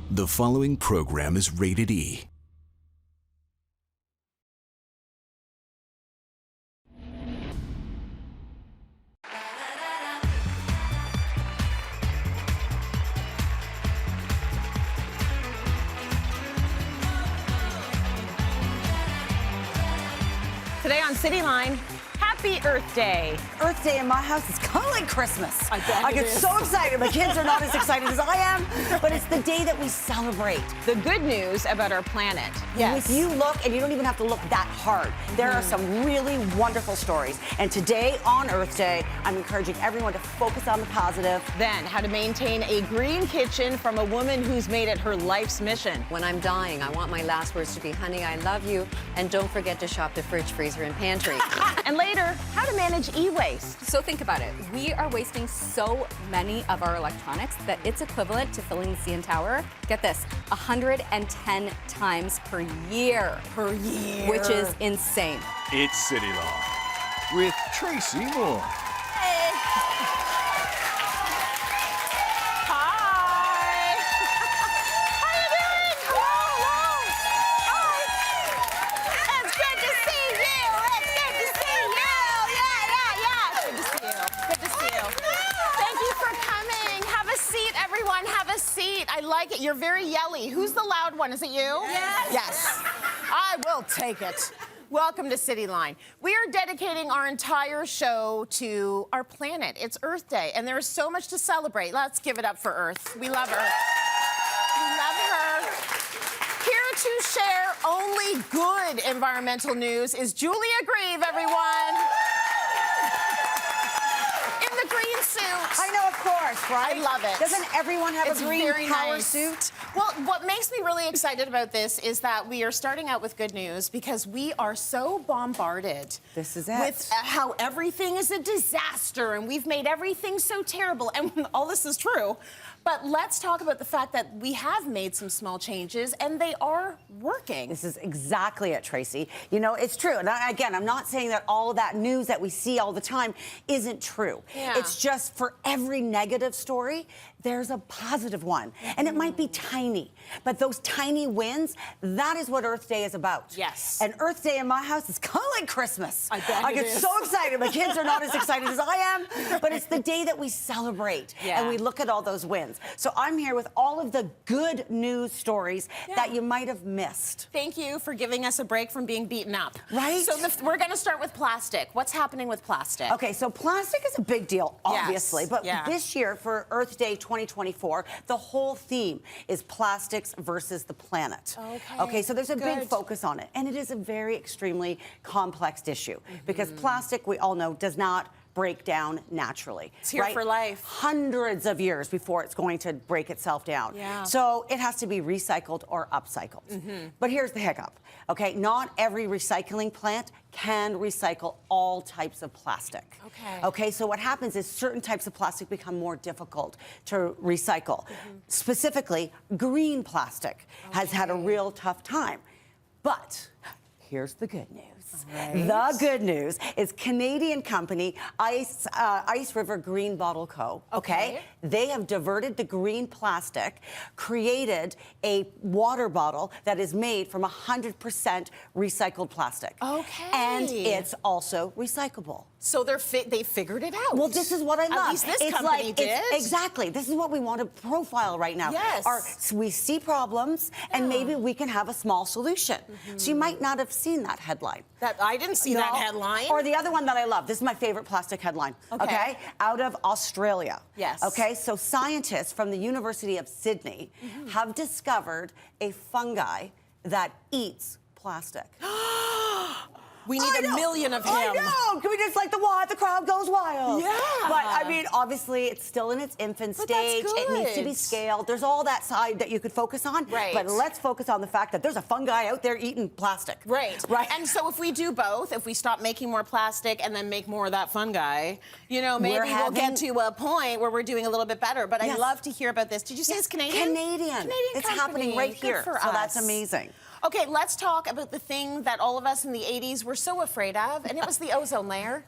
The following program is rated E. Today on Cityline, Happy Earth Day. Earth Day in my house is kind of like Christmas. I get so excited. My kids are not as excited as I am, but it's the day that we celebrate. The good news about our planet. If you look, and you don't even have to look that hard, there are some really wonderful stories. And today on Earth Day, I'm encouraging everyone to focus on the positive. Then, how to maintain a green kitchen from a woman who's made it her life's mission. When I'm dying, I want my last words to be, honey, I love you, and don't forget to shop the fridge, freezer, and pantry. And later, how to manage e-waste. So think about it. We are wasting so many of our electronics that it's equivalent to filling the CN Tower, get this, 110 times per year. Per year. Which is insane. It's Cityline with Tracy Moore. Hi. How you doing? Hello. Hi. It's good to see you. It's good to see you. Yeah. Good to see you. Good to see you. Thank you for coming. Have a seat, everyone. Have a seat. I like it. You're very yelly. Who's the loud one? Is it you? Yes. Yes. I will take it. Welcome to Cityline. We are dedicating our entire show to our planet. It's Earth Day, and there is so much to celebrate. Let's give it up for Earth. We love her. We love her. Here to share only good environmental news is Julia Grieve, everyone. In the green suit. I know, of course, right? I love it. Doesn't everyone have It's a green very power nice. suit? Well, what makes me really excited about this is that we are starting out with good news because we are so bombarded. This is it. With how everything is a disaster and we've made everything so terrible. And all this is true. But let's talk about the fact that we have made some small changes and they are working. This is exactly it, Tracy. You know, it's true. And again, I'm not saying that all of that news that we see all the time isn't true. Yeah. It's just for every negative story, there's a positive one. And it might be tiny, but those tiny wins, that is what Earth Day is about. Yes. And Earth Day in my house is kind of like Christmas. I bet I it get is. so excited. My kids are not as excited as I am, but it's the day that we celebrate and we look at all those wins. So I'm here with all of the good news stories that you might have missed. Thank you for giving us a break from being beaten up. Right. So we're going to start with plastic. What's happening with plastic? Okay, so plastic is a big deal, obviously, but this year for Earth Day 2024, the whole theme is plastics versus the planet. Okay, so there's a big focus on it, and it is a very extremely complex issue because plastic, we all know, does not break down naturally. It's here for life. Hundreds of years before it's going to break itself down. So it has to be recycled or upcycled. But here's the hiccup. Okay, not every recycling plant can recycle all types of plastic. Okay, so what happens is certain types of plastic become more difficult to recycle. Specifically, green plastic has had a real tough time. But here's the good news. The good news is Canadian company Ice River Green Bottle Co. Okay, they have diverted the green plastic, created a water bottle that is made from 100% recycled plastic. And it's also recyclable. So they figured it out. Well, this is what I love. At least this company did. Exactly. This is what we want to profile right now. Yes. We see problems, and maybe we can have a small solution. So you might not have seen that headline. I didn't see that headline. Or the other one that I love. This is my favorite plastic headline. Okay. Out of Australia. Yes. Okay. So scientists from the University of Sydney have discovered a fungi that eats plastic. We need a million of him. I know. Can we just like the crowd goes wild? Yeah. But I mean, obviously, it's still in its infant stage. It needs to be scaled. There's all that side that you could focus on. Right. But let's focus on the fact that there's a fungi out there eating plastic. Right. And so if we do both, if we stop making more plastic and then make more of that fungi, you know, maybe we'll get to a point where we're doing a little bit better. But I'd love to hear about this. Did you say it's Canadian? Canadian. It's happening right here. Good for so us. that's amazing. Okay, let's talk about the thing that all of us in the 80s were so afraid of, and it was the ozone layer.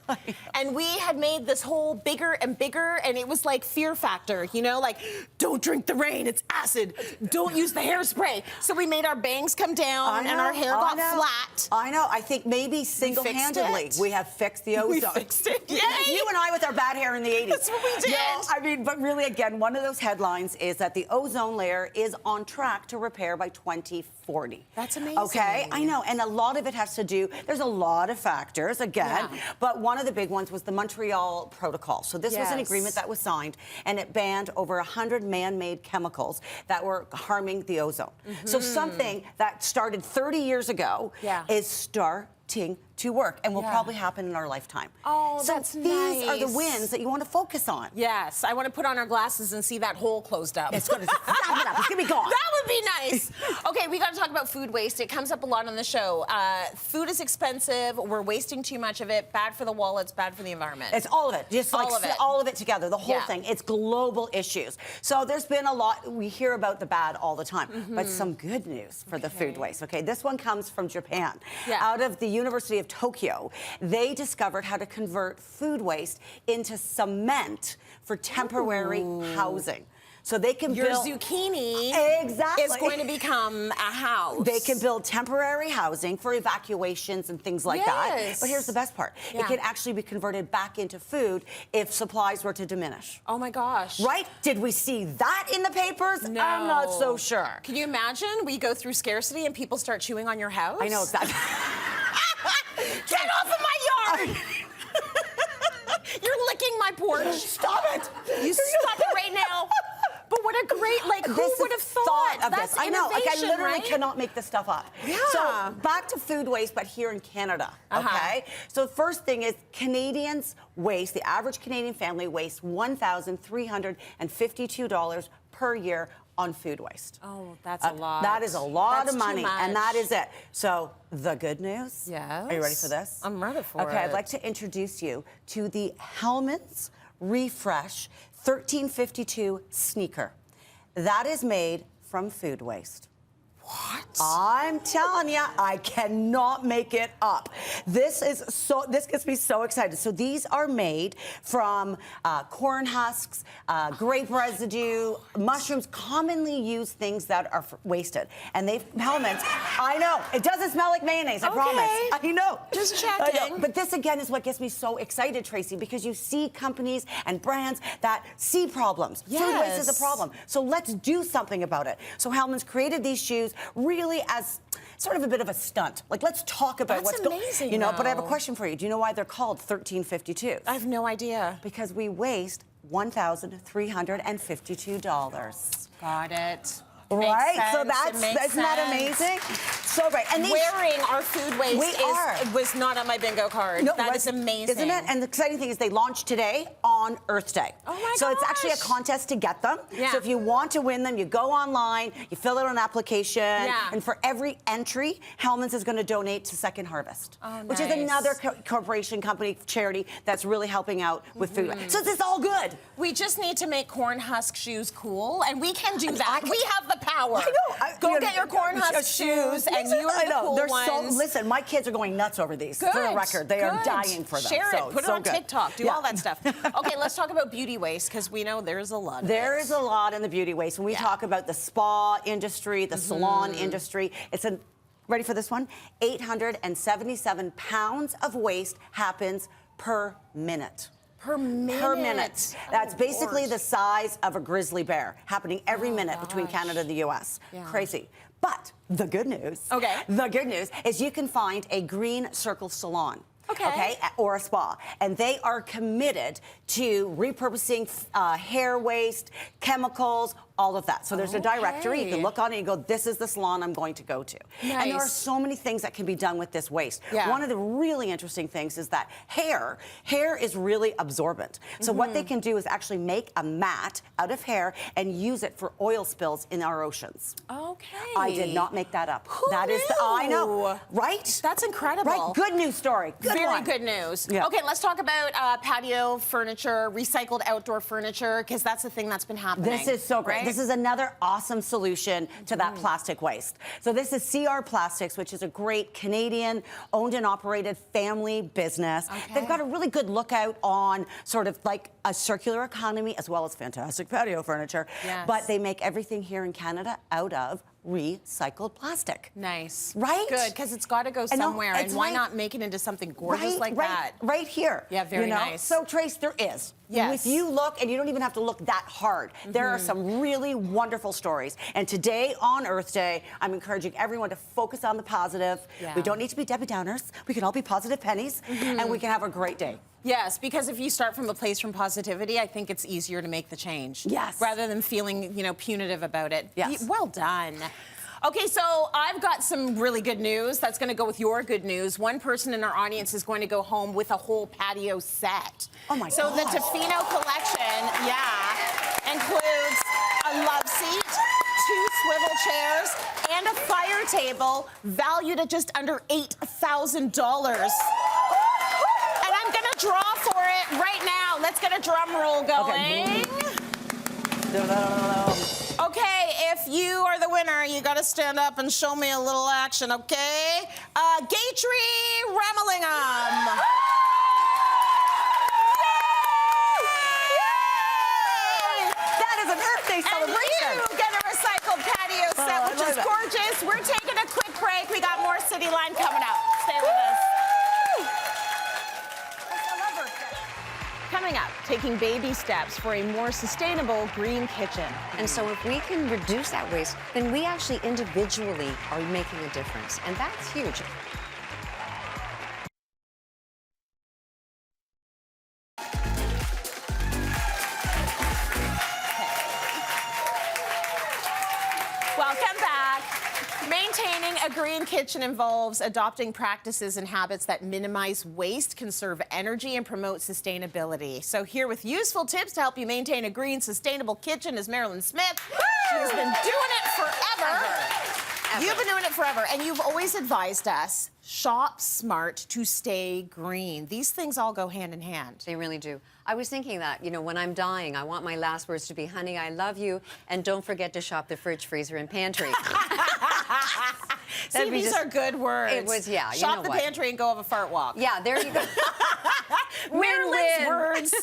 And we had made this hole bigger and bigger, and it was like fear factor, you know, like, don't drink the rain, it's acid. Don't use the hairspray. So we made our bangs come down, and our hair got flat. I know. I think maybe single-handedly we have fixed the ozone. We fixed it. Yay! You and I with our bad hair in the 80s. That's what we did. No, I mean, but really, again, one of those headlines is that the ozone layer is on track to repair by 2040. That's amazing. Okay, I know, and a lot of it has to do, there's a lot of factors, again, but one of the big ones was the Montreal Protocol. So this was an agreement that was signed, and it banned over 100 man-made chemicals that were harming the ozone. So something that started 30 years ago is starting to work and will probably happen in our lifetime. Oh, so that's these are the nice. wins that you want to focus on. Yes, I want to put on our glasses and see that hole closed up. It's going to snap it up. It's going to be gone. That would be nice. Okay, we got to talk about food waste. It comes up a lot on the show. Food is expensive. We're wasting too much of it. Bad for the wallets, bad for the environment. It's all of it. Just like all of it together, the whole thing. It's global issues. So there's been a lot. We hear about the bad all the time, but some good news for the food waste. Okay, this one comes from Japan. Out of the University of Tokyo, they discovered how to convert food waste into cement for temporary housing. So they can build... Your zucchini is going to become a house. They can build temporary housing for evacuations and things like that. But here's the best part. It can actually be converted back into food if supplies were to diminish. Oh, my gosh. Right? Did we see that in the papers? No. I'm not so sure. Can you imagine we go through scarcity and people start chewing on your house? I know exactly. Get off of my yard! You're licking my porch. Stop it! You stop it right now. But what a great, like, who would have thought of That's this? I know, like, I literally right? cannot make this stuff up. Yeah. So back to food waste, but here in Canada, okay? So the first thing is Canadians waste, the average Canadian family wastes $1,352 per year on food waste. Oh, that's a lot. That is a lot That's of money, too much. and that is it. So the good news. Yes. Are you ready for this? I'm ready for it. Okay, I'd like to introduce you to the Hellmann's Refresh 1352 sneaker. That is made from food waste. What? I'm telling you, I cannot make it up. This gets me so excited. So these are made from corn husks, grape residue, mushrooms, commonly used things that are wasted. And Hellmann's, I know, it doesn't smell like mayonnaise, I promise. I know. Just checking. But this again is what gets me so excited, Tracy, because you see companies and brands that see problems. Food waste is a problem. So let's do something about it. So Hellmann's created these shoes really as sort of a bit of a stunt. Like, let's talk about what's going on. That's amazing, You know, but I have a question for you. Do you know why they're called 1352? I have no idea. Because we waste $1,352. Got it. Right? Makes So sense. isn't that amazing? So great. And wearing our food waste was not on my bingo card. No, that is amazing. Isn't it? And the exciting thing is they launched today on Earth Day. Oh my So it's actually a contest to get them. Yeah. So if you want to win them, you go online, you fill out an application, and for every entry, Hellmann's is going to donate to Second Harvest, which is another corporation, company, charity that's really helping out with food. So this is all good. We just need to make corn husk shoes cool, and we can do that. We have the power. I know. Go get your corn husk shoes, and you are the cool ones. Listen, my kids are going nuts over these. For the record, they are dying for them. Share it. Put it on good. TikTok. Do all that stuff. Okay, let's talk about beauty waste, because we know there's a lot of There is a lot in the beauty waste. When we talk about the spa industry, the salon industry, ready for this one? 877 pounds of waste happens per minute. Per minute. Per minute. That's basically the size of a grizzly bear, happening every minute between Canada and the U.S. Crazy. But the good news, the good news is you can find a Green Circle salon. Or a spa. And they are committed to repurposing hair waste, chemicals, all of that. So there's a directory. You can look on it and go, this is the salon I'm going to go to. And there are so many things that can be done with this waste. One of the really interesting things is that hair is really absorbent. So what they can do is actually make a mat out of hair and use it for oil spills in our oceans. I did not make that up. That is I know. Right? That's incredible. Right? Good news story. Very good news. Okay, let's talk about patio furniture, recycled outdoor furniture, because that's the thing that's been happening. This is so great. This is another awesome solution to that plastic waste. So this is CR Plastics, which is a great Canadian owned and operated family business. Okay. They've got a really good lookout on sort of like a circular economy as well as fantastic patio furniture. Yes. But they make everything here in Canada out of recycled plastic. Nice. Right? Good, because it's got to go I know, somewhere, and it's why like- not make it into something gorgeous like right, that? Right here. Yeah, very you know? nice. So, Trace, there is. Yes. If you look, and you don't even have to look that hard, there are some really wonderful stories. And today, on Earth Day, I'm encouraging everyone to focus on the positive. Yeah. We don't need to be Debbie Downers. We can all be positive pennies, and we can have a great day. Yes, because if you start from a place from positivity, I think it's easier to make the change. Yes. Rather than feeling, punitive about it. Yes. Well done. Okay, so I've got some really good news that's going to go with your good news. One person in our audience is going to go home with a whole patio set. Oh my So the gosh. Tofino collection, includes a love seat, 2 swivel chairs, and a fire table valued at just under $8,000. And I'm going to draw for it right now. Let's get a drum roll going. Okay, if you are the winner, you got to stand up and show me a little action, okay? Gatry Ramelingham. Yay! That is an Earth Day celebration. And you get a recycled patio set, I which love is it. gorgeous. We're taking a quick break. We got more Cityline coming up. Stay with us. Coming up, taking baby steps for a more sustainable green kitchen. And so if we can reduce that waste, then we actually individually are making a difference. And that's huge. Welcome back. Maintaining a green kitchen involves adopting practices and habits that minimize waste, conserve energy, and promote sustainability. So here with useful tips to help you maintain a green, sustainable kitchen is Mairlyn Smith. She's been doing it forever. You've been doing it forever, and you've always advised us, shop smart to stay green. These things all go hand in hand. They really do. I was thinking that, when I'm dying, I want my last words to be, honey, I love you, and don't forget to shop the fridge, freezer, and pantry. See, these are good words. It was, yeah, you Shop know the what. pantry and go have a fart walk. Yeah, there you go. Mairlyn's Win-win. words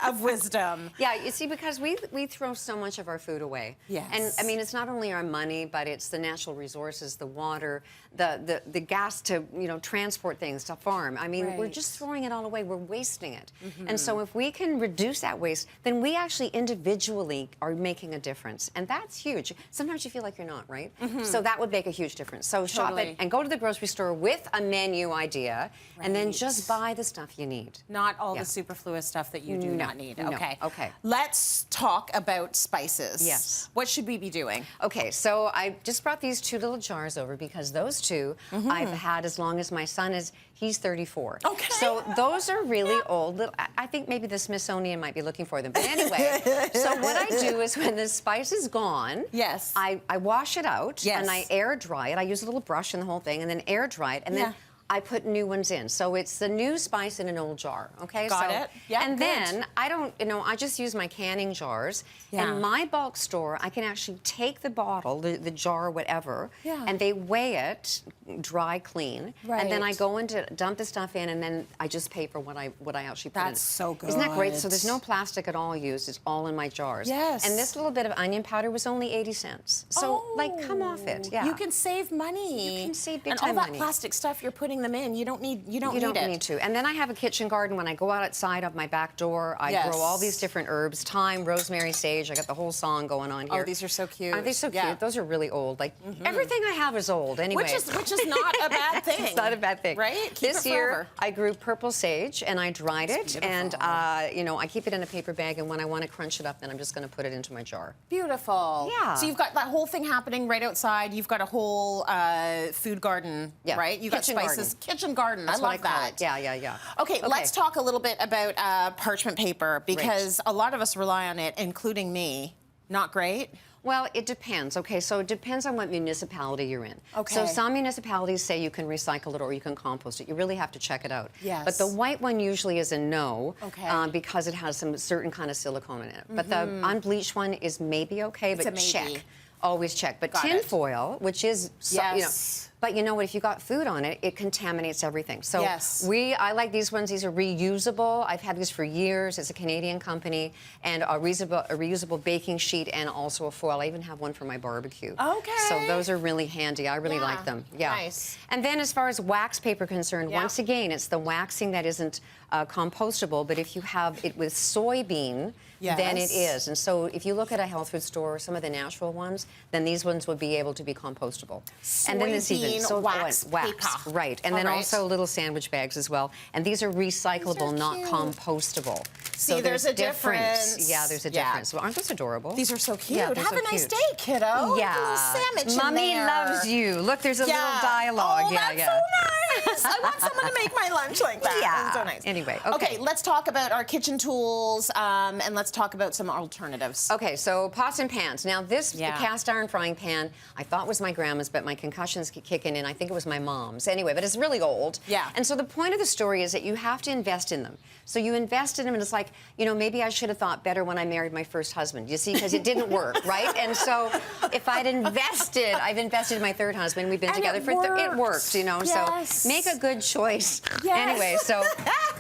of wisdom. Yeah, you see, because we throw so much of our food away. Yes. And I mean, it's not only our money, but it's the natural resources, the water, the gas to transport things, to farm. I mean, we're Right. just throwing it all away. We're wasting it. And so if we can reduce that waste, then we actually individually are making a difference, and that's huge. Sometimes you feel like you're not, right? So that would make a huge difference. So shop Totally. it and go to the grocery store with a menu idea, and then Right. just buy the stuff you need. Not all Yeah. the superfluous stuff that you do No, not need. no. Okay. Okay. Let's talk about spices. Yes. What should we be doing? Okay, so I just brought these 2 little jars over because those 2 I've had as long as my son is, he's 34. Okay. So those are really old. I think maybe the Smithsonian might be looking for them. But anyway, so what I do is when the spice is gone, Yes. I wash it out Yes. and I air dry it. I use a little brush and the whole thing and then air dry it and Yeah. then I put new ones in. So it's the new spice in an old jar, okay? Got so, it. Yeah, and good. then I don't, I just use my canning jars. Yeah. In my bulk store, I can actually take the bottle, the jar, whatever, Yeah. and they weigh it, dry, clean, and then I Right. go in to dump the stuff in, and then I just pay for what I actually put in. That's so Isn't that great? good. So there's no plastic at all used. It's all in my jars. Yes. And this little bit of onion powder was only 80 cents. So, come off it. Yeah. You can save money. You can save big and all time that money. plastic stuff you're putting them in, you don't need You don't it. need to. And then I have a kitchen garden. When I go outside of my back door, I Yes. grow all these different herbs: thyme, rosemary, sage. I got the whole song going on here. Oh, these are so cute. Aren't they so Yeah. cute? Those are really old. Like everything I have is old. Anyway, Which is not a bad thing. it's not a bad thing, Right? Keep this it year forever. I grew purple sage and I dried it, beautiful. and I keep it in a paper bag. And when I want to crunch it up, then I'm just going to put it into my jar. Beautiful. Yeah. So you've got that whole thing happening right outside. You've got a whole food garden, Yeah. right? You got Kitchen spices. garden. Kitchen garden. That's I what love I call that. it. Yeah. Okay, let's talk a little bit about parchment paper because Great. a lot of us rely on it, including me. Not great. Well, it depends. Okay, so it depends on what municipality you're in. Okay. So some municipalities say you can recycle it or you can compost it. You really have to check it out. Yes. But the white one usually is a no. Okay. Because it has some certain kind of silicone in it. But the unbleached one is maybe okay, It's but a maybe. check. Always check. But Got it. tinfoil, which is, Yes. but you know what? If you got food on it, it contaminates everything. So Yes. I like these ones. These are reusable. I've had these for years. It's a Canadian company, and a reusable baking sheet, and also a foil. I even have one for my barbecue. Okay. So those are really handy. I really Yeah. like them. Yeah. Nice. And then as far as wax paper concerned, Yeah. once again, it's the waxing that isn't compostable. But if you have it with soybean, then it Yes. is. And so if you look at a health food store, some of the natural ones, then these ones would be able to be compostable. And then there's even Soybean wax paper. right. And All then right. also little sandwich bags as well. And these are recyclable, not cute. compostable. See, So there's a difference. Yeah, there's a Yeah. difference. Well, aren't those adorable? These are so cute. Yeah, they're Have so a nice cute. day, kiddo. Yeah. A little sandwich Mommy in there. loves you. Look, there's a little dialogue. Oh, that's so nice. I want someone to make my lunch like that. Yeah. That's so nice. Anyway, Okay, okay. let's talk about our kitchen tools, and let's talk about some alternatives. Okay, so pots and pans. Now, this Yeah. cast iron frying pan, I thought was my grandma's, but my concussions keep kicking in. I think it was my mom's. Anyway, but it's really old. Yeah. And so the point of the story is that you have to invest in them. So you invest in them, and it's like, you know, maybe I should have thought better when I married my first husband. You see, because it didn't work, right? And so if I've invested in my third husband. We've been And together it for it worked. worked, you know. Yes. So make a good choice. Yes. Anyway, so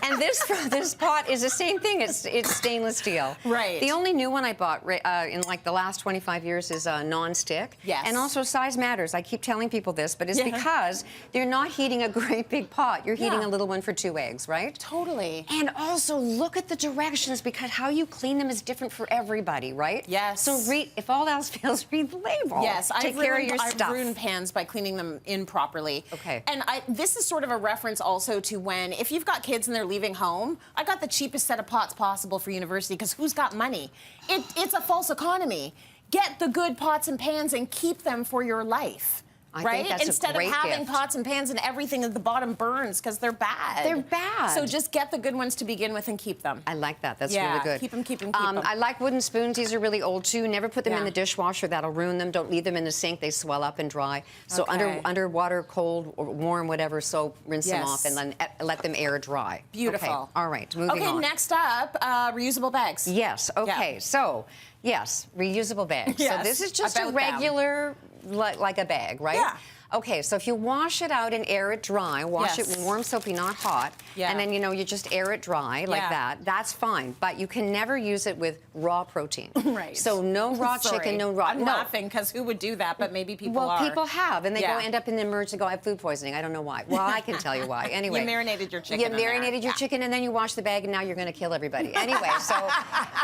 and this pot is the same thing. It's stainless steel. Right. The only new one I bought in like the last 25 years is non-stick. Yes. And also size matters. I keep telling people this, but it's Yeah. because they're not heating a great big pot. You're heating Yeah. a little one for 2 eggs, right? Totally. And also look at the directions, because how you clean them is different for everybody, right? Yes. So if all else fails, read the label. Yes, Take care of your I've stuff. ruined pans by cleaning them in properly. Okay. And this is sort of a reference also to when, if you've got kids and they're leaving home, I got the cheapest set of pots possible for university, because who's got money? It's a false economy. Get the good pots and pans and keep them for your life. I right? think that's a Instead great of having gift. pots and pans and everything at the bottom burns because they're bad. They're bad. So just get the good ones to begin with and keep them. I like that. That's Yeah, really good. keep 'em, keep 'em, keep 'em. I like wooden spoons. These are really old, too. Never put them in Yeah. the dishwasher. That'll ruin them. Don't leave them in the sink. They swell up and dry. So Okay. under water, cold or warm, whatever, soap, rinse them Yes. off, and then let them air dry. Beautiful. Okay. All right, moving on. Okay, next up, reusable bags. Yes, okay. Yeah. So, yes, reusable bags. Yes, So this is just a about them. regular, like a bag, right? Yeah. Okay, so if you wash it out and air it dry, wash Yes. it in warm soapy, not hot, Yeah. and then, you know, you just air it dry like Yeah. that, that's fine. But you can never use it with raw protein. Right. So no raw Sorry. chicken, no raw... I'm no. laughing because who would do that, but maybe people Well, are. people have, and they Yeah. go end up in the emergency and go, I have food poisoning. I don't know why. Well, I can tell you why. Anyway. You marinated your chicken You in there. marinated your Yeah. chicken, and then you wash the bag, and now you're going to kill everybody. Anyway, so...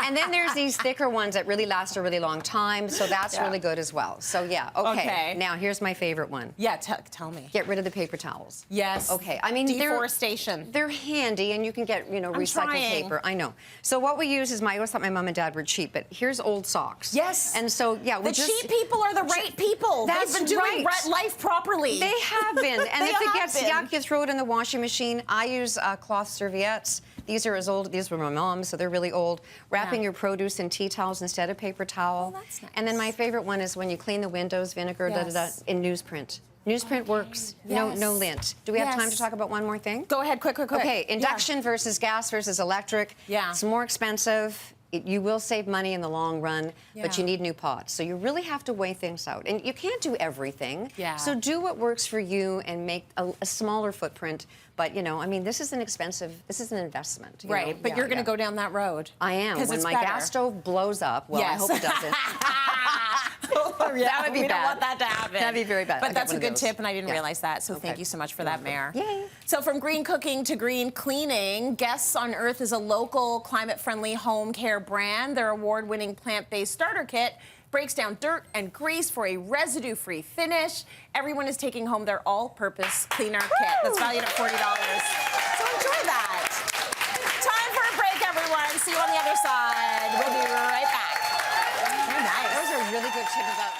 And then there's these thicker ones that really last a really long time, so that's Yeah. really good as well. So, yeah, okay. Okay. Now, here's my favorite one. Yeah, tell me. Get rid of the paper towels. Yes. Okay, I mean, deforestation. They're handy, and you can get, you know, recycled trying. paper. I know. So what we use is I always thought my mom and dad were cheap, but here's old socks. Yes. And so, yeah, we The just... cheap people are the right people. That's They've been doing right. life properly. They have been. And They if it have gets been. yuck, you throw it in the washing machine. I use cloth serviettes. These are as old, these were my mom's, so they're really old. Wrapping Yeah. your produce in tea towels instead of paper towel. Oh, that's nice. And then my favorite one is when you clean the windows, vinegar, Yes. in newsprint. Newsprint works. Yes. No lint. Do we have time Yes. to talk about one more thing? Go ahead, quick. Okay, Yeah. induction versus gas versus electric. Yeah. It's more expensive. You will save money in the long run, but Yeah. you need new pots. So you really have to weigh things out. And you can't do everything. Yeah. So do what works for you and make a smaller footprint. But, you know, I mean, this is an investment. you Right, know? but Yeah, you're going to yeah. go down that road. I am. 'Cause When it's my better. gas stove blows up, well, I Yes. hope it doesn't. Yeah, That would be we don't bad. want that to happen. That'd be very bad. But I'll that's get a one of good those. tip, and I didn't Yeah. realize that. So thank Okay. you so much for that, Mayor. Yay. So from green cooking to green cleaning, Guests on Earth is a local, climate-friendly home care brand. Their award-winning plant-based starter kit breaks down dirt and grease for a residue-free finish. Everyone is taking home their all-purpose cleaner kit that's valued at $40. So enjoy that. Time for a break, everyone. See you on the other side. We'll be right back. Very nice. Those are really good tips about...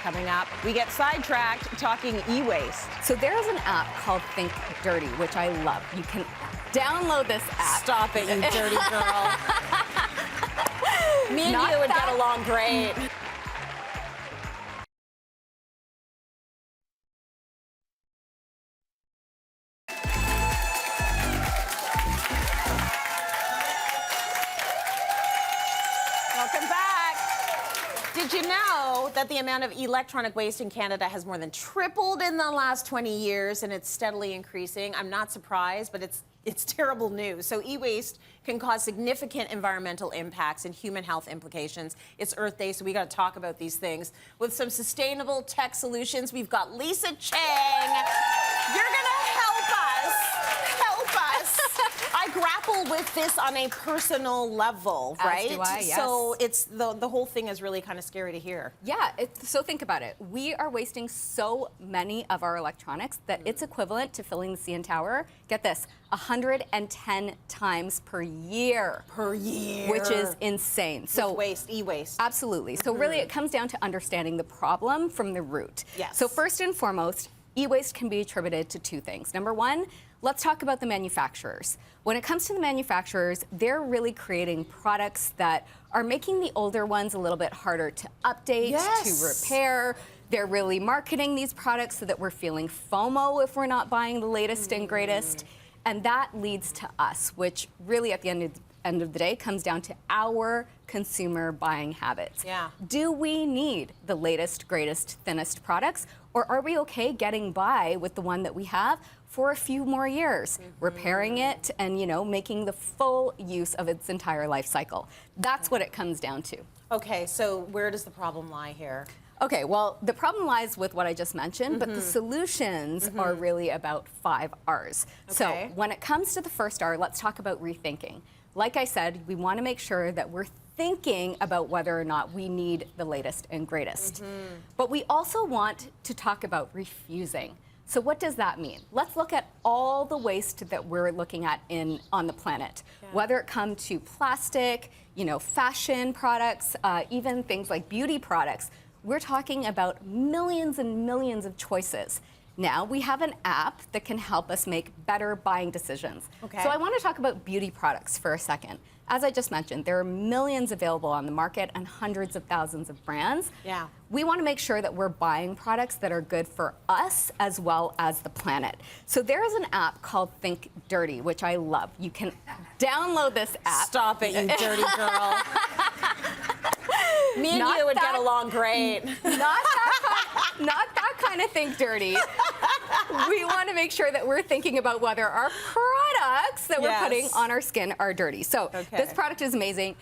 Coming up, we get sidetracked talking e-waste. So there's an app called Think Dirty, which I love. You can download this app. Stop it, you dirty girl. Me and Not you would that- get along great. Did you know that the amount of electronic waste in Canada has more than tripled in the last 20 years, and it's steadily increasing? I'm not surprised, but it's terrible news. So e-waste can cause significant environmental impacts and human health implications. It's Earth Day, so we got to talk about these things. With some sustainable tech solutions, we've got Lisa Chang. You're gonna help us. I grapple with this on a personal level, right? As do I, yes. So it's the whole thing is really kind of scary to hear. Yeah, so think about it. We are wasting so many of our electronics that it's equivalent to filling the CN Tower, get this, 110 times per year. Per year. Which is insane. So waste, e-waste. Absolutely. So really it comes down to understanding the problem from the root. Yes. So first and foremost, e-waste can be attributed to two things. Number one, let's talk about the manufacturers. When it comes to the manufacturers, they're really creating products that are making the older ones a little bit harder to update, to repair. They're really marketing these products so that we're feeling FOMO if we're not buying the latest and greatest. And that leads to us, which really at the end of the day comes down to our consumer buying habits. Yeah. Do we need the latest, greatest, thinnest products, or are we okay getting by with the one that we have for a few more years, repairing it and, you know, making the full use of its entire life cycle? That's what it comes down to. Okay, so where does the problem lie here? Okay, well, the problem lies with what I just mentioned, but the solutions are really about 5 R's. Okay. So when it comes to the first R, let's talk about rethinking. Like I said, we want to make sure that we're thinking about whether or not we need the latest and greatest. But we also want to talk about refusing. So what does that mean? Let's look at all the waste that we're looking at on the planet, whether it comes to plastic, you know, fashion products, even things like beauty products. We're talking about millions and millions of choices. Now we have an app that can help us make better buying decisions. Okay. So I want to talk about beauty products for a second. As I just mentioned, there are millions available on the market and hundreds of thousands of brands. Yeah. We want to make sure that we're buying products that are good for us as well as the planet. So there is an app called Think Dirty, which I love. You can download this app. Stop it, you dirty girl. Me and you would get along great. Not that kind of Think Dirty. We want to make sure that we're thinking about whether our products that we're putting on our skin are dirty. So this product is amazing.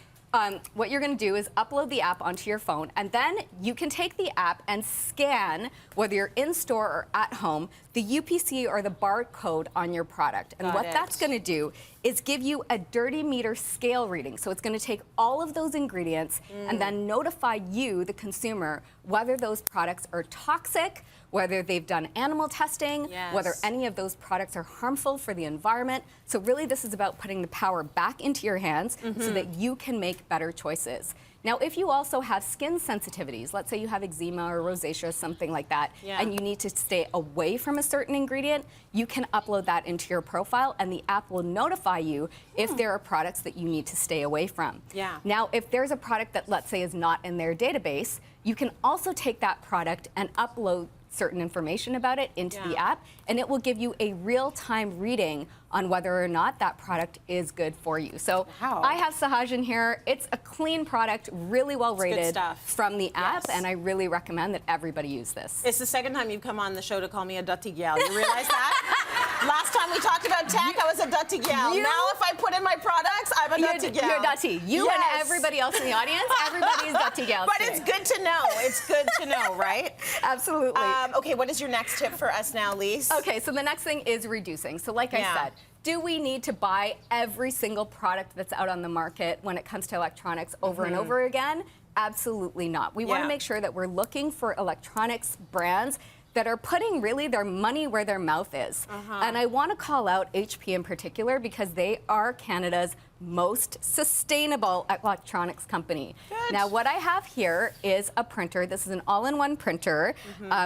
What you're going to do is upload the app onto your phone, and then you can take the app and scan, whether you're in store or at home, the UPC or the barcode on your product. And what that's going to do is give you a dirty meter scale reading. So it's going to take all of those ingredients and then notify you, the consumer, whether those products are toxic, whether they've done animal testing, whether any of those products are harmful for the environment. So really this is about putting the power back into your hands so that you can make better choices. Now, if you also have skin sensitivities, let's say you have eczema or rosacea, something like that, and you need to stay away from a certain ingredient, you can upload that into your profile and the app will notify you if there are products that you need to stay away from. Now, if there's a product that, let's say, is not in their database, you can also take that product and upload certain information about it into the app, and it will give you a real-time reading on whether or not that product is good for you. So I have Sahaj in here. It's a clean product, really well rated from the app, and I really recommend that everybody use this. It's the second time you've come on the show to call me a dirty gal. You realize that? Last time we talked about tech, I was a dirty gal. Now if I put in my products, I'm a dirty gal. You're dirty. You and everybody else in the audience, everybody's dirty gals. But it's good to know. It's good to know, right? Absolutely. Okay, what is your next tip for us now, Lise? Okay, so the next thing is reducing. So like I said, do we need to buy every single product that's out on the market when it comes to electronics over and over again? Absolutely not. We want to make sure that we're looking for electronics brands that are putting really their money where their mouth is. And I want to call out HP in particular because they are Canada's most sustainable electronics company. Now what I have here is a printer. This is an all-in-one printer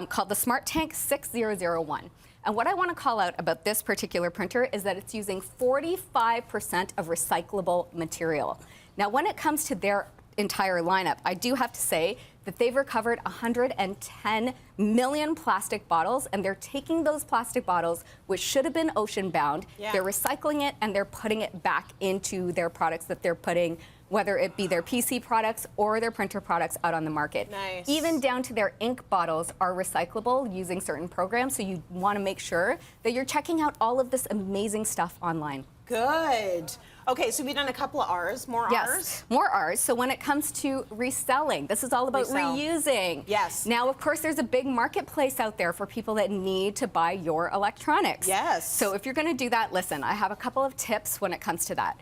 called the Smart Tank 6001. And what I want to call out about this particular printer is that it's using 45% of recyclable material. Now when it comes to their entire lineup, I do have to say that they've recovered 110 million plastic bottles, and they're taking those plastic bottles, which should have been ocean bound, they're recycling it, and they're putting it back into their products that they're putting whether it be their PC products or their printer products out on the market. Nice. Even down to their ink bottles are recyclable using certain programs, so you want to make sure that you're checking out all of this amazing stuff online. Good. Okay, so we've done a couple of R's, more R's? Yes, more R's. So when it comes to reselling, this is all about reusing. Yes. Now, of course, there's a big marketplace out there for people that need to buy your electronics. Yes. So if you're going to do that, listen, I have a couple of tips when it comes to that.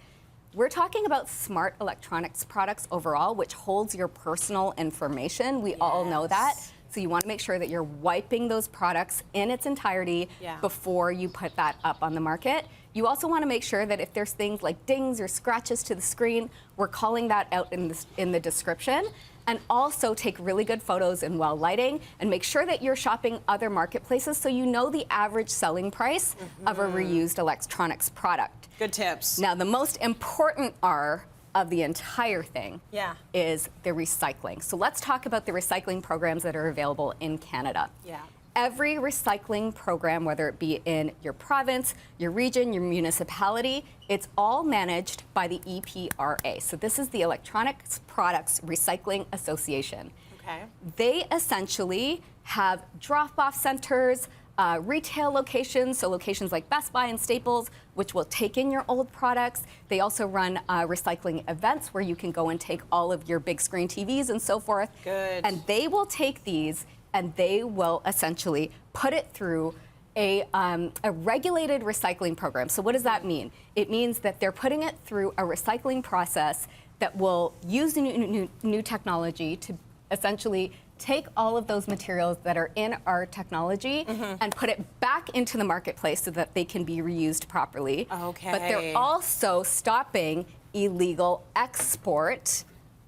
We're talking about smart electronics products overall, which holds your personal information. We all know that. So you want to make sure that you're wiping those products in its entirety before you put that up on the market. You also want to make sure that if there's things like dings or scratches to the screen, we're calling that out in the description. And also take really good photos in well lighting and make sure that you're shopping other marketplaces so you know the average selling price of a reused electronics product. Good tips. Now, the most important R of the entire thing is the recycling. So let's talk about the recycling programs that are available in Canada. Every recycling program, whether it be in your province, your region, your municipality, it's all managed by the EPRA. So this is the Electronics Products Recycling Association. Okay. They essentially have drop-off centers, retail locations, so locations like Best Buy and Staples, which will take in your old products. They also run recycling events where you can go and take all of your big screen TVs and so forth. Good. And they will take these and they will essentially put it through a regulated recycling program. So what does that mean? It means that they're putting it through a recycling process that will use new technology to essentially take all of those materials that are in our technology and put it back into the marketplace so that they can be reused properly. Okay. But they're also stopping illegal export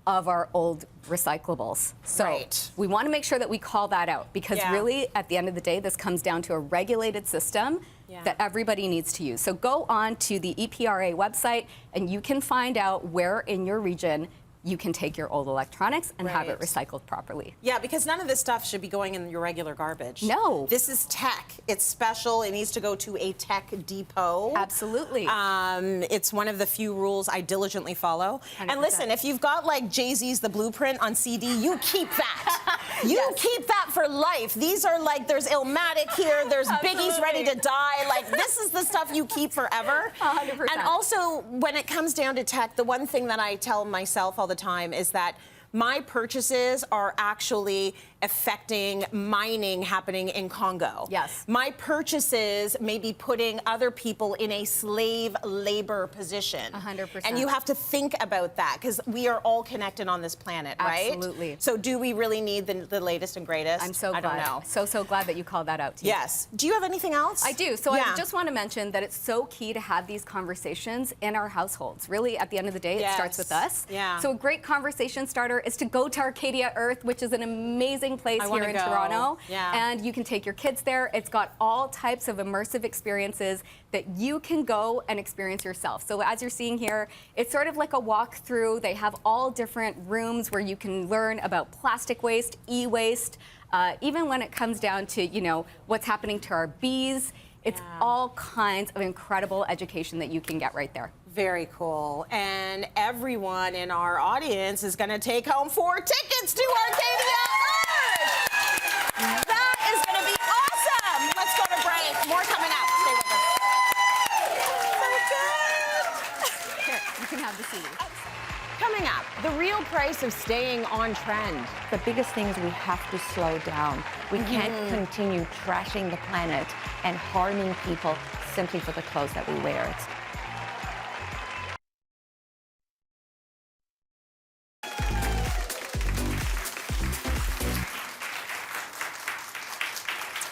of our old recyclables. So we want to make sure that we call that out because really at the end of the day this comes down to a regulated system that everybody needs to use. So go on to the EPRA website and you can find out where in your region you can take your old electronics and have it recycled properly. Yeah, because none of this stuff should be going in your regular garbage. No. This is tech. It's special. It needs to go to a tech depot. Absolutely. It's one of the few rules I diligently follow. 100%. And listen, if you've got like Jay-Z's The Blueprint on CD, you keep that. You keep that for life. These are like, there's Illmatic here, there's Biggie's Ready to Die. Like, this is the stuff you keep forever. 100%. And also, when it comes down to tech, the one thing that I tell myself all the time is that my purchases are actually affecting mining happening in Congo. Yes. My purchases may be putting other people in a slave labor position. 100%. And you have to think about that because we are all connected on this planet, right? Absolutely. So do we really need the latest and greatest? I'm so glad. I don't know. So glad that you called that out, too. Yes. Do you have anything else? I do. So I just want to mention that it's so key to have these conversations in our households. Really, at the end of the day, it starts with us. Yeah. So a great conversation starter is to go to Arcadia Earth, which is an amazing place here in Toronto. Yeah. And you can take your kids there. It's got all types of immersive experiences that you can go and experience yourself. So as you're seeing here, it's sort of like a walkthrough. They have all different rooms where you can learn about plastic waste, e-waste, even when it comes down to, you know, what's happening to our bees. It's all kinds of incredible education that you can get right there. Very cool. And everyone in our audience is going to take home 4 tickets to Arcadia Earth. That is going to be awesome. Let's go to break. More coming up. Stay with us. Here, you can have the CD. Coming up, the real price of staying on trend. The biggest thing is we have to slow down. We can't continue trashing the planet and harming people simply for the clothes that we wear.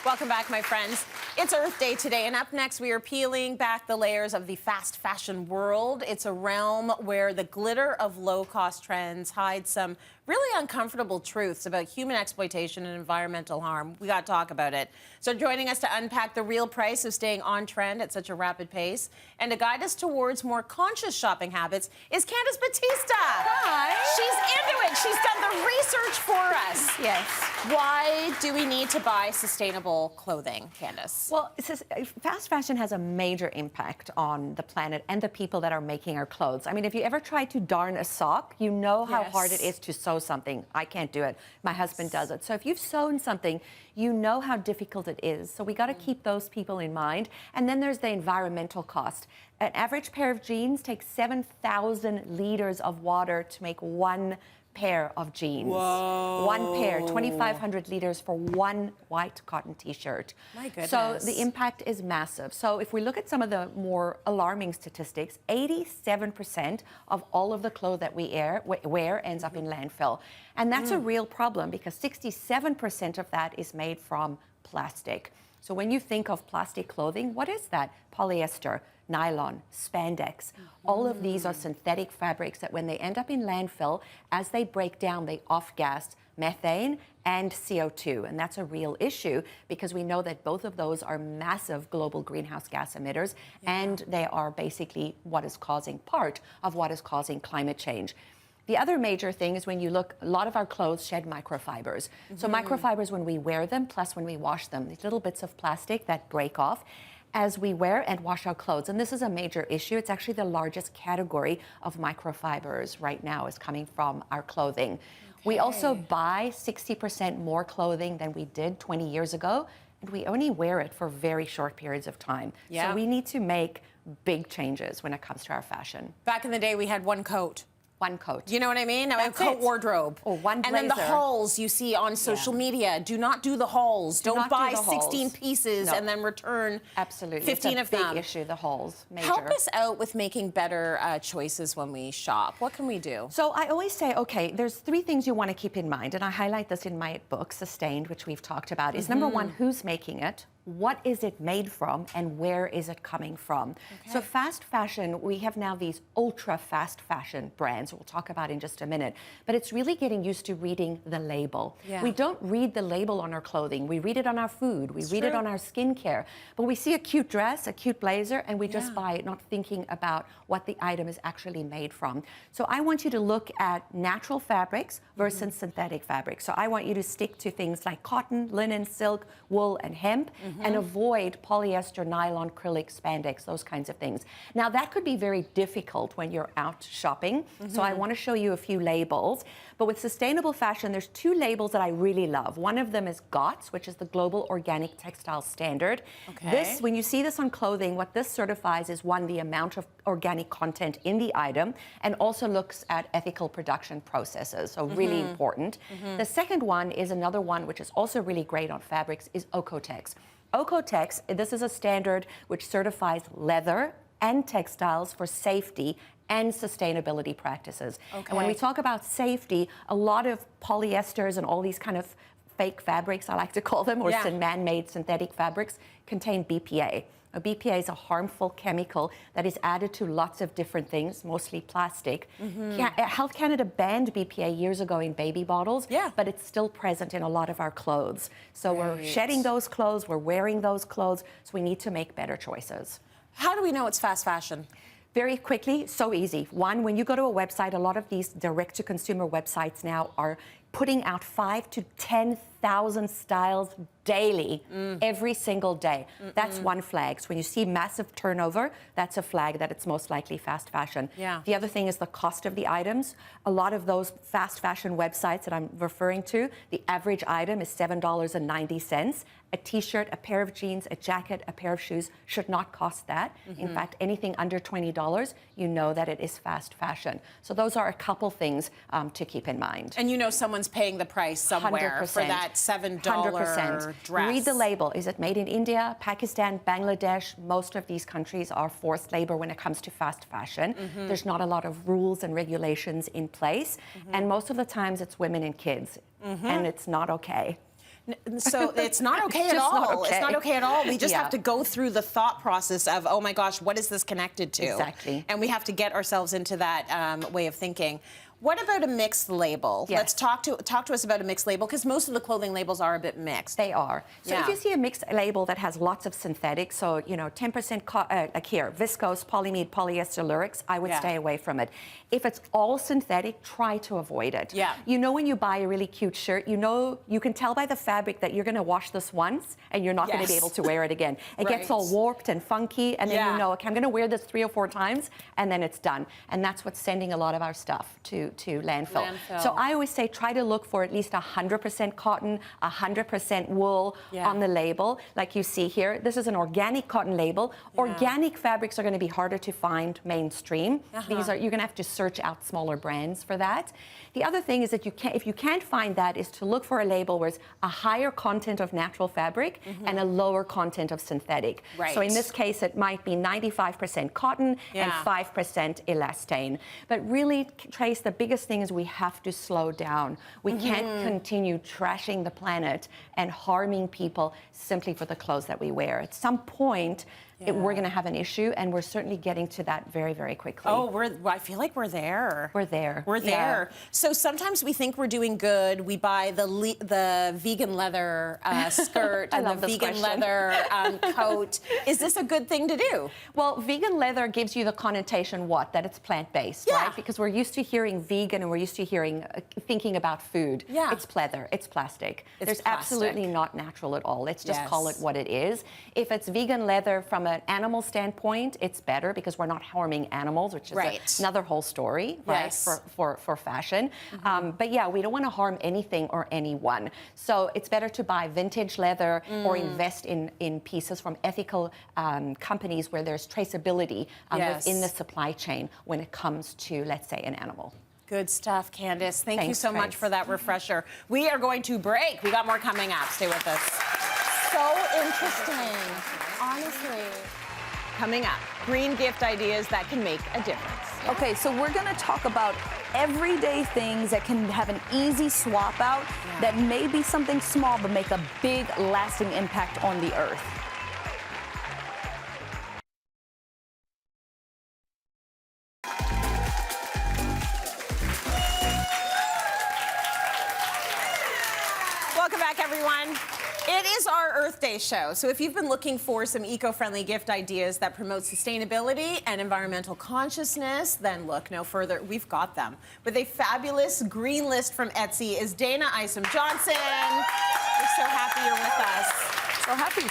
Welcome back, my friends. It's Earth Day today, and up next we are peeling back the layers of the fast fashion world. It's a realm where the glitter of low-cost trends hides some really uncomfortable truths about human exploitation and environmental harm. We got to talk about it. So joining us to unpack the real price of staying on trend at such a rapid pace and to guide us towards more conscious shopping habits is Candice Batista. Hi. She's into it. She's done the research for us. Yes. Why do we need to buy sustainable clothing, Candice? Well, fast fashion has a major impact on the planet and the people that are making our clothes. I mean, if you ever try to darn a sock, you know how hard it is to sew something. I can't do it. My husband does it. So if you've sewn something, you know how difficult it is. So we got to keep those people in mind. And then there's the environmental cost. An average pair of jeans takes 7,000 liters of water to make one pair of jeans. Whoa. One pair, 2,500 liters for one white cotton t-shirt. My goodness. So the impact is massive. So if we look at some of the more alarming statistics, 87% of all of the clothes that we wear ends up in landfill. And that's a real problem because 67% of that is made from plastic. So when you think of plastic clothing, what is that? Polyester, nylon, spandex. All of these are synthetic fabrics that when they end up in landfill, as they break down, they off-gas methane and CO2. And that's a real issue because we know that both of those are massive global greenhouse gas emitters, and they are basically what is causing part of what is causing climate change. The other major thing is when you look, a lot of our clothes shed microfibers. So microfibers when we wear them, plus when we wash them, these little bits of plastic that break off as we wear and wash our clothes. And this is a major issue. It's actually the largest category of microfibers right now is coming from our clothing. We also buy 60% more clothing than we did 20 years ago, and we only wear it for very short periods of time. So we need to make big changes when it comes to our fashion. Back in the day, we had one coat. One coat. You know what I mean? Now we have coat wardrobe. Or one blazer. And then the hauls you see on social media. Do not do the hauls. Don't buy 16 pieces and then return 15 of them. It's a big issue, the hauls. Major. Help us out with making better choices when we shop. What can we do? So I always say, okay, there's 3 things you want to keep in mind, and I highlight this in my book, Sustained, which we've talked about, is number 1, who's making it? What is it made from and where is it coming from? So fast fashion, we have now these ultra fast fashion brands we'll talk about in just a minute, but it's really getting used to reading the label. We don't read the label on our clothing. We read it on our food. We read it on our skincare. But we see a cute dress, a cute blazer, and we just buy it, not thinking about what the item is actually made from. So I want you to look at natural fabrics versus synthetic fabrics. So I want you to stick to things like cotton, linen, silk, wool, and hemp, and avoid polyester, nylon, acrylic, spandex, those kinds of things. Now, that could be very difficult when you're out shopping, so I want to show you a few labels. But with sustainable fashion, there's 2 labels that I really love. One of them is GOTS, which is the Global Organic Textile Standard. This, when you see this on clothing, what this certifies is, 1, the amount of organic content in the item, and also looks at ethical production processes, so really important. The second one is another one, which is also really great on fabrics, is Oeko-Tex. Oeko-Tex, this is a standard which certifies leather and textiles for safety and sustainability practices. And when we talk about safety, a lot of polyesters and all these kind of fake fabrics, I like to call them, or man-made synthetic fabrics, contain BPA. BPA is a harmful chemical that is added to lots of different things, mostly plastic. Health Canada banned BPA years ago in baby bottles, but it's still present in a lot of our clothes. So we're shedding those clothes, we're wearing those clothes, so we need to make better choices. How do we know it's fast fashion? Very quickly, so easy. 1, when you go to a website, a lot of these direct-to-consumer websites now are putting out 5,000 to 10,000 styles daily, every single day. That's one flag. So when you see massive turnover, that's a flag that it's most likely fast fashion. The other thing is the cost of the items. A lot of those fast fashion websites that I'm referring to, the average item is $7.90. A t-shirt, a pair of jeans, a jacket, a pair of shoes should not cost that. In fact, anything under $20, you know that it is fast fashion. So those are a couple things to keep in mind. And you know someone's paying the price somewhere 100%. For that $7 100%. dress. Read the label. Is it made in India, Pakistan, Bangladesh? Most of these countries are forced labor when it comes to fast fashion. There's not a lot of rules and regulations in place. And most of the times it's women and kids. And it's not okay. So it's not okay at all. Not okay. It's not okay at all. We just have to go through the thought process of, oh my gosh, what is this connected to? Exactly. And we have to get ourselves into that way of thinking. What about a mixed label? Yes. Let's talk to us about a mixed label, because most of the clothing labels are a bit mixed. They are. So if you see a mixed label that has lots of synthetics, so 10% like here, viscose, polyamide, polyester, lurex, I would stay away from it. If it's all synthetic, try to avoid it. Yeah. You know, when you buy a really cute shirt, you can tell by the fabric that you're going to wash this once and you're not going to be able to wear it again. It gets all warped and funky, and then you know, okay, I'm going to wear this 3 or 4 times, and then it's done. And that's what's sending a lot of our stuff to landfill. So I always say try to look for at least 100% cotton, 100% wool on the label. Like you see here, this is an organic cotton label. Organic fabrics are going to be harder to find mainstream. These are, you're going to have to search out smaller brands for that. The other thing is that if you can't find that, is to look for a label where it's a higher content of natural fabric and a lower content of synthetic. So in this case, it might be 95% cotton and 5% elastane. But really, Trace, the biggest thing is we have to slow down. We can't continue trashing the planet and harming people simply for the clothes that we wear. At some point, we're going to have an issue, and we're certainly getting to that very, very quickly. Oh, I feel like we're there. We're there. We're there. So sometimes we think we're doing good. We buy the vegan leather skirt and the vegan leather coat. Is this a good thing to do? Well, vegan leather gives you the connotation that it's plant-based, right? Because we're used to hearing vegan, and we're used to thinking about food. It's pleather. It's plastic. There's absolutely not natural at all. Let's just call it what it is. If it's vegan leather from an animal standpoint, it's better because we're not harming animals, which is another whole story, right, for fashion. But yeah, we don't want to harm anything or anyone. So it's better to buy vintage leather or invest in pieces from ethical companies where there's traceability within the supply chain when it comes to, let's say, an animal. Good stuff, Candice. Thank you so much for that refresher. We are going to break. We got more coming up. Stay with us. So interesting, honestly. Coming up, green gift ideas that can make a difference. Okay, so we're gonna talk about everyday things that can have an easy swap out that may be something small but make a big lasting impact on the earth. Welcome back, everyone. It is our Earth Day show, so if you've been looking for some eco-friendly gift ideas that promote sustainability and environmental consciousness, then look no further. We've got them. With a fabulous green list from Etsy is Dayna Isom Johnson. We're so happy you're with us. So happy.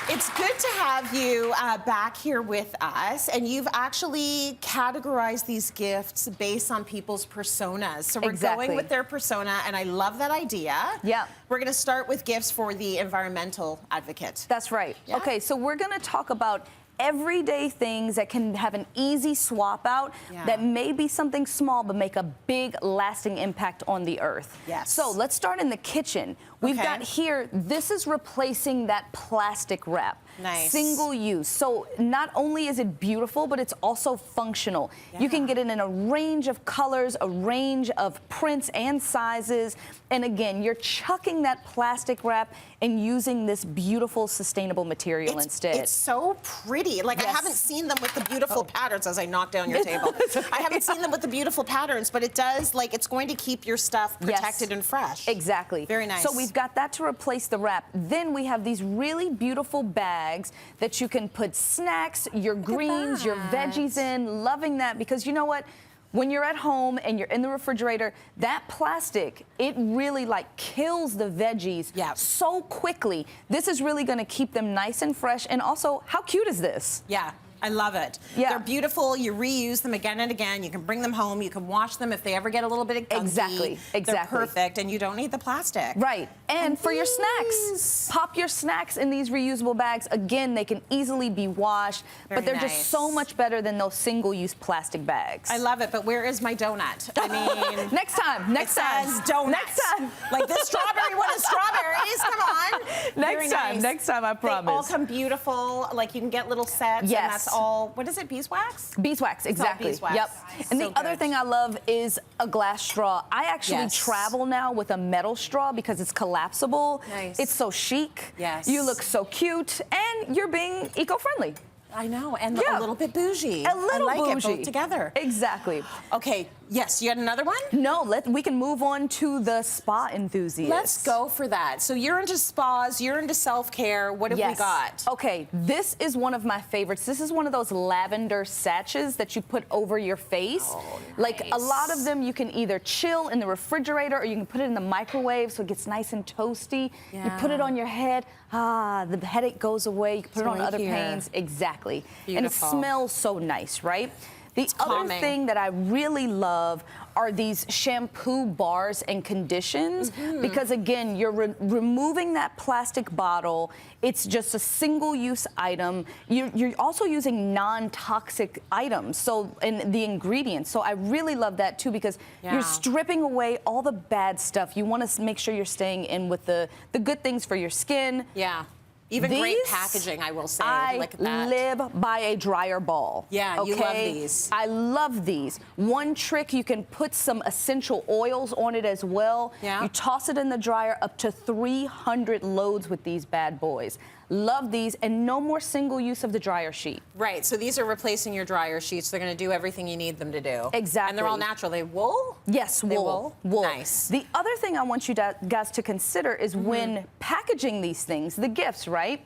It's good to have you back here with us, and you've actually categorized these gifts based on people's personas. So we're going with their persona, and I love that idea. Yeah. We're going to start with gifts for the environmental advocate. That's right. Yeah. Okay, so we're going to talk about everyday things that can have an easy swap out that may be something small but make a big lasting impact on the earth. Yes. So let's start in the kitchen. We've got here, this is replacing that plastic wrap. Nice. Single use. So not only is it beautiful, but it's also functional. You can get it in a range of colors, a range of prints and sizes. And again, you're chucking that plastic wrap and using this beautiful, sustainable material instead. It's so pretty. Like, I haven't seen them with the beautiful patterns as I knock down your table. I haven't seen them with the beautiful patterns, but it does, like, it's going to keep your stuff protected and fresh. Exactly. Very nice. So we've got that to replace the wrap. Then we have these really beautiful bags that you can put snacks, your greens, your veggies in. Loving that, because you know what? When you're at home and you're in the refrigerator, that plastic, it really like kills the veggies so quickly. This is really going to keep them nice and fresh. And also, how cute is this? Yeah. I love it. Yeah. They're beautiful. You reuse them again and again. You can bring them home. You can wash them if they ever get a little bit of gunky. Exactly. They're perfect, and you don't need the plastic. Right. And for your snacks, pop your snacks in these reusable bags. Again, they can easily be washed, but they're just so much better than those single-use plastic bags. I love it, but where is my donut? I mean, next time. Next time. Says donut. Next time. Like this strawberry one is strawberries. Come on. Next time, I promise. They all come beautiful. Like, you can get little sets. Yes. And that's all. What is it? Beeswax? Beeswax, exactly. Beeswax. Yep. And the other thing I love is a glass straw. I actually travel now with a metal straw because it's collapsible. Nice. It's so chic. Yes. You look so cute, and you're being eco-friendly. I know, and a little bit bougie. A little I like bougie. it both together. Exactly. Okay, Yes, you had another one? No, we can move on to the spa enthusiast. Let's go for that. So you're into spas, you're into self-care. What have we got? Okay, this is one of my favorites. This is one of those lavender sachets that you put over your face. Oh, nice. Like a lot of them you can either chill in the refrigerator or you can put it in the microwave so it gets nice and toasty. Yeah. You put it on your head, the headache goes away. You can put it on right other here. pains. Exactly. Beautiful. And it smells so nice, right? The other calming. thing that I really love are these shampoo bars and conditions because, again, you're removing that plastic bottle. It's just a single-use item. You're also using non-toxic items, so and the ingredients. So I really love that, too, because you're stripping away all the bad stuff. You want to make sure you're staying in with the good things for your skin. Yeah. Even great packaging, I will say. I Look at that. live by a dryer ball. Yeah, okay? you love these. I love these. One trick, you can put some essential oils on it as well. Yeah. You toss it in the dryer, up to 300 loads with these bad boys. Love these, and no more single use of the dryer sheet. Right, so these are replacing your dryer sheets. They're going to do everything you need them to do. Exactly. And they're all natural. They wool? Yes, wool. Wool. Nice. The other thing I want you guys to consider is when packaging these things, the gifts, right?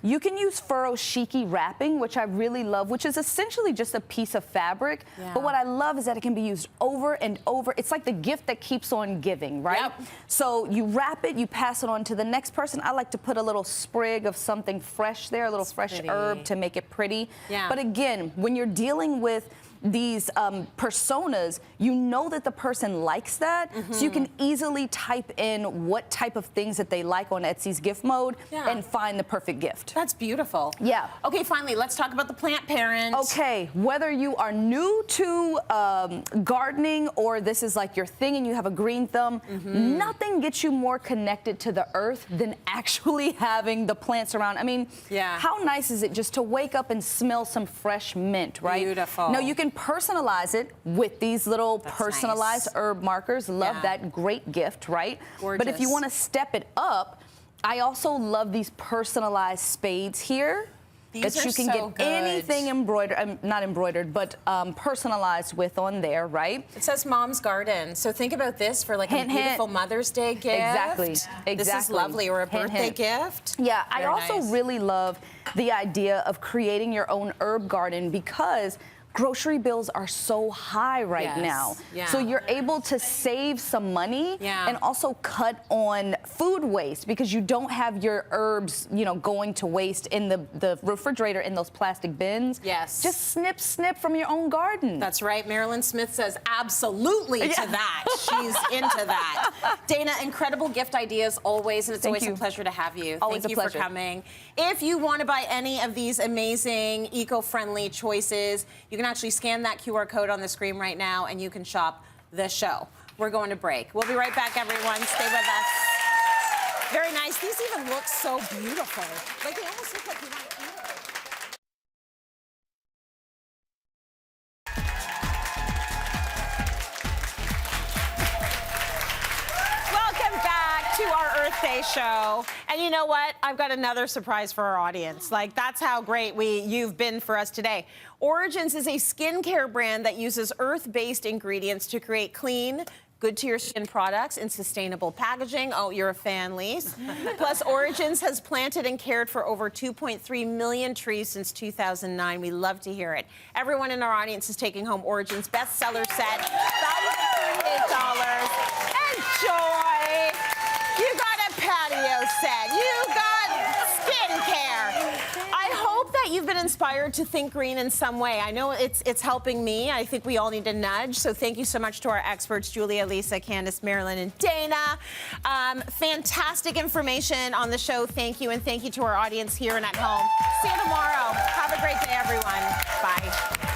You can use furoshiki wrapping, which I really love, which is essentially just a piece of fabric. Yeah. But what I love is that it can be used over and over. It's like the gift that keeps on giving, right? Yep. So you wrap it, you pass it on to the next person. I like to put a little sprig of something fresh there, a little fresh herb to make it pretty. Yeah. But again, when you're dealing with these personas, you know that the person likes that, so you can easily type in what type of things that they like on Etsy's gift mode and find the perfect gift. That's beautiful. Yeah. Okay, finally, let's talk about the plant parent. Okay, whether you are new to gardening or this is like your thing and you have a green thumb, nothing gets you more connected to the earth than actually having the plants around. I mean, how nice is it just to wake up and smell some fresh mint, right? Beautiful. Now you can personalize it with these little personalized herb markers. Love that. Great gift, right? Gorgeous. But if you want to step it up, I also love these personalized spades here. These that are you can so get good. anything embroidered, not embroidered, but personalized with on there, right? It says Mom's Garden. So think about this for like Hint, a beautiful hint. Mother's Day gift. Exactly. This is Exactly. lovely. Or a Hint, birthday hint. gift. Yeah, I Very also nice. really love the idea of creating your own herb garden because grocery bills are so high right now. Yeah. So you're able to save some money and also cut on food waste because you don't have your herbs, you know, going to waste in the refrigerator in those plastic bins. Yes. Just snip from your own garden. That's right. Mairlyn Smith says absolutely to that. She's into that. Dayna, incredible gift ideas always, and it's always a pleasure to have you. Always Thank you a pleasure. for coming. If you want to buy any of these amazing eco-friendly choices, you can actually scan that QR code on the screen right now and you can shop the show. We're going to break. We'll be right back, everyone. Stay with us. Very nice. These even look so beautiful. Like they almost look like you want to eat it. Welcome back to our Earth Day show. And you know what? I've got another surprise for our audience. Like, that's how great you've been for us today. Origins is a skincare brand that uses earth-based ingredients to create clean, good-to-your-skin products in sustainable packaging. Oh, you're a fan, Lise. Plus, Origins has planted and cared for over 2.3 million trees since 2009. We love to hear it. Everyone in our audience is taking home Origins bestseller set, valued at $38. Enjoy! You got a patio set. You got skincare. I hope that you've been inspired to think green in some way. I know it's helping me. I think we all need a nudge. So thank you so much to our experts, Julia, Lisa, Candice, Mairlyn, and Dayna. Fantastic information on the show. Thank you, and thank you to our audience here and at home. See you tomorrow. Have a great day, everyone. Bye.